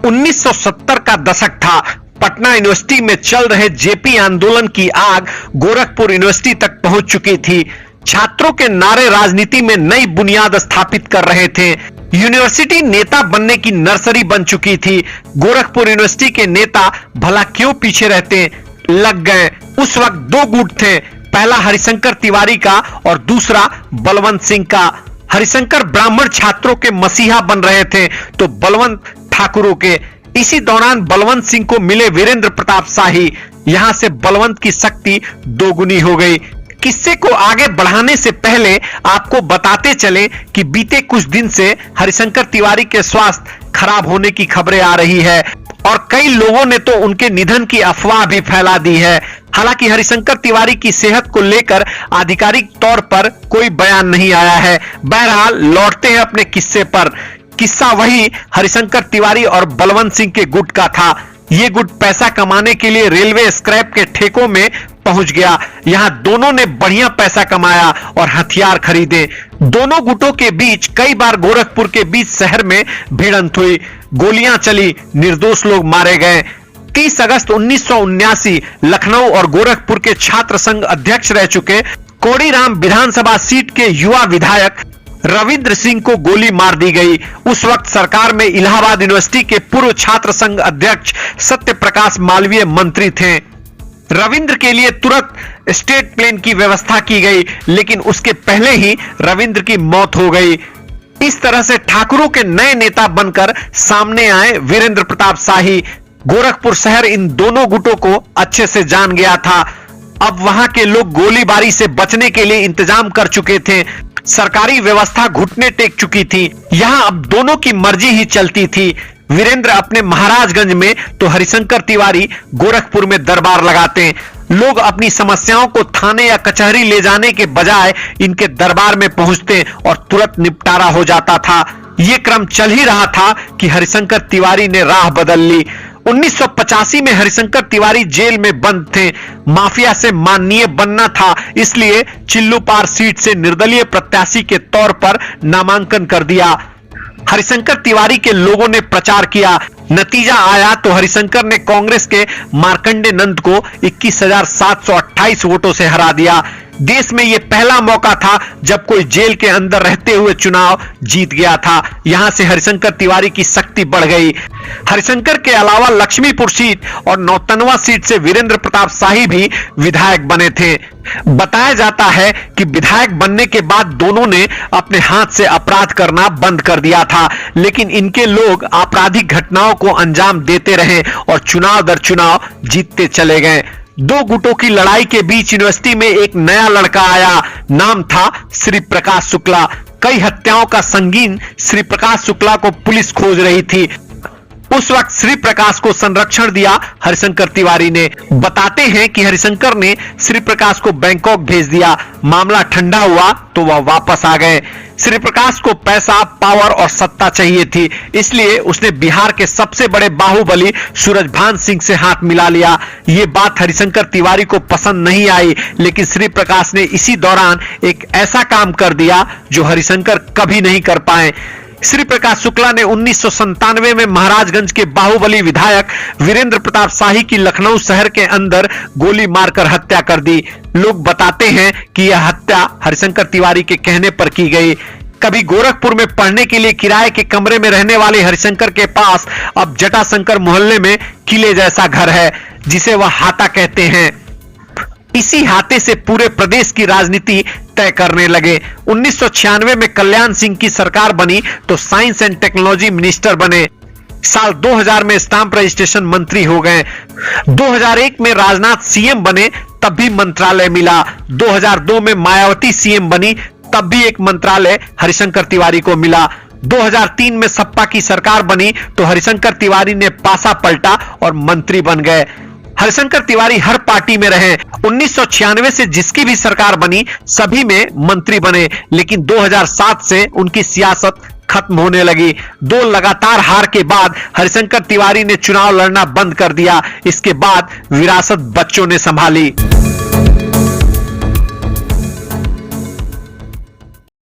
1970 का दशक था। पटना यूनिवर्सिटी में चल रहे जेपी आंदोलन की आग गोरखपुर यूनिवर्सिटी तक पहुंच चुकी थी। छात्रों के नारे राजनीति में नई बुनियाद स्थापित कर रहे थे। यूनिवर्सिटी नेता बनने की नर्सरी बन चुकी थी। गोरखपुर यूनिवर्सिटी के नेता भला क्यों पीछे रहते, लग गए। उस वक्त दो गुट थे, पहला हरिशंकर तिवारी का और दूसरा बलवंत सिंह का। हरिशंकर ब्राह्मण छात्रों के मसीहा बन रहे थे तो बलवंत ठाकुरों के। इसी दौरान बलवंत सिंह को मिले वीरेंद्र प्रताप शाही। यहां से बलवंत की शक्ति दोगुनी हो गई। किस्से को आगे बढ़ाने से पहले आपको बताते चले कि बीते कुछ दिन से हरिशंकर तिवारी के स्वास्थ्य खराब होने की खबरें आ रही है और कई लोगों ने तो उनके निधन की अफवाह भी फैला दी है। हालांकि हरिशंकर तिवारी की सेहत को लेकर आधिकारिक तौर पर कोई बयान नहीं आया है। बहरहाल लौटते हैं अपने किस्से पर। किस्सा वही हरिशंकर तिवारी और बलवंत सिंह के गुट का था। ये गुट पैसा कमाने के लिए रेलवे स्क्रैप के ठेकों में पहुंच गया। यहां दोनों ने बढ़िया पैसा कमाया और हथियार खरीदे। दोनों गुटों के बीच कई बार गोरखपुर के बीच शहर में भिड़ंत हुई, गोलियां चली, निर्दोष लोग मारे गए। 30 अगस्त 1979 लखनऊ और गोरखपुर के छात्र संघ अध्यक्ष रह चुके कोड़ीराम विधानसभा सीट के युवा विधायक रविंद्र सिंह को गोली मार दी गई। उस वक्त सरकार में इलाहाबाद यूनिवर्सिटी के पूर्व छात्र संघ अध्यक्ष सत्य प्रकाश मालवीय मंत्री थे। रविंद्र के लिए तुरंत स्टेट प्लेन की व्यवस्था की गई, लेकिन उसके पहले ही रविंद्र की मौत हो गई। इस तरह से ठाकुरों के नए नेता बनकर सामने आए वीरेंद्र प्रताप शाही। गोरखपुर शहर इन दोनों गुटों को अच्छे से जान गया था। अब वहां के लोग गोलीबारी से बचने के लिए इंतजाम कर चुके थे। सरकारी व्यवस्था घुटने टेक चुकी थी। यहां अब दोनों की मर्जी ही चलती थी। वीरेंद्र अपने महाराजगंज में तो हरिशंकर तिवारी गोरखपुर में दरबार लगाते। लोग अपनी समस्याओं को थाने या कचहरी ले जाने के बजाय इनके दरबार में पहुंचते और तुरंत निपटारा हो जाता था। यह क्रम चल ही रहा था कि हरिशंकर तिवारी ने राह बदल ली। 1985 में हरिशंकर तिवारी जेल में बंद थे। माफिया से माननीय बनना था, इसलिए चिल्लूपार सीट से निर्दलीय प्रत्याशी के तौर पर नामांकन कर दिया। हरिशंकर तिवारी के लोगों ने प्रचार किया। नतीजा आया तो हरिशंकर ने कांग्रेस के मार्कंडे नंद को 21,728 वोटों से हरा दिया। देश में यह पहला मौका था जब कोई जेल के अंदर रहते हुए चुनाव जीत गया था। यहां से हरिशंकर तिवारी की शक्ति बढ़ गई। हरिशंकर के अलावा लक्ष्मीपुर सीट और नौतनवा सीट से वीरेंद्र प्रताप शाही भी विधायक बने थे। बताया जाता है कि विधायक बनने के बाद दोनों ने अपने हाथ से अपराध करना बंद कर दिया था, लेकिन इनके लोग आपराधिक घटनाओं को अंजाम देते रहे और चुनाव दर चुनाव जीतते चले गए। दो गुटों की लड़ाई के बीच यूनिवर्सिटी में एक नया लड़का आया। नाम था श्री प्रकाश शुक्ला। कई हत्याओं का संगीन श्री प्रकाश शुक्ला को पुलिस खोज रही थी। उस वक्त श्री प्रकाश को संरक्षण दिया हरिशंकर तिवारी ने। बताते हैं कि हरिशंकर ने श्री प्रकाश को बैंकॉक भेज दिया। मामला ठंडा हुआ तो वह वापस आ गए। श्री प्रकाश को पैसा, पावर और सत्ता चाहिए थी, इसलिए उसने बिहार के सबसे बड़े बाहुबली सूरजभान सिंह से हाथ मिला लिया। यह बात हरिशंकर तिवारी को पसंद नहीं आई, लेकिन श्री प्रकाश ने इसी दौरान एक ऐसा काम कर दिया जो हरिशंकर कभी नहीं कर पाए। श्री प्रकाश शुक्ला ने 1997 में महाराजगंज के बाहुबली विधायक वीरेंद्र प्रताप शाही की लखनऊ शहर के अंदर गोली मारकर हत्या कर दी। लोग बताते हैं कि यह हत्या हरिशंकर तिवारी के कहने पर की गई। कभी गोरखपुर में पढ़ने के लिए किराए के कमरे में रहने वाले हरिशंकर के पास अब जटाशंकर मोहल्ले में किले जैसा घर है, जिसे वह हाता कहते हैं। इसी हाथे से पूरे प्रदेश की राजनीति तय करने लगे। 1996 में कल्याण सिंह की सरकार बनी तो साइंस एंड टेक्नोलॉजी मिनिस्टर बने। साल 2000 में स्टाम्प रजिस्ट्रेशन मंत्री हो गए। 2001 में राजनाथ सीएम बने, तब भी मंत्रालय मिला। 2002 में मायावती सीएम बनी, तब भी एक मंत्रालय हरिशंकर तिवारी को मिला। 2003 में सपा की सरकार बनी तो हरिशंकर तिवारी ने पासा पलटा और मंत्री बन गए। हरिशंकर तिवारी हर पार्टी में रहे। 1996 से जिसकी भी सरकार बनी सभी में मंत्री बने, लेकिन 2007 से उनकी सियासत खत्म होने लगी। दो लगातार हार के बाद हरिशंकर तिवारी ने चुनाव लड़ना बंद कर दिया। इसके बाद विरासत बच्चों ने संभाली।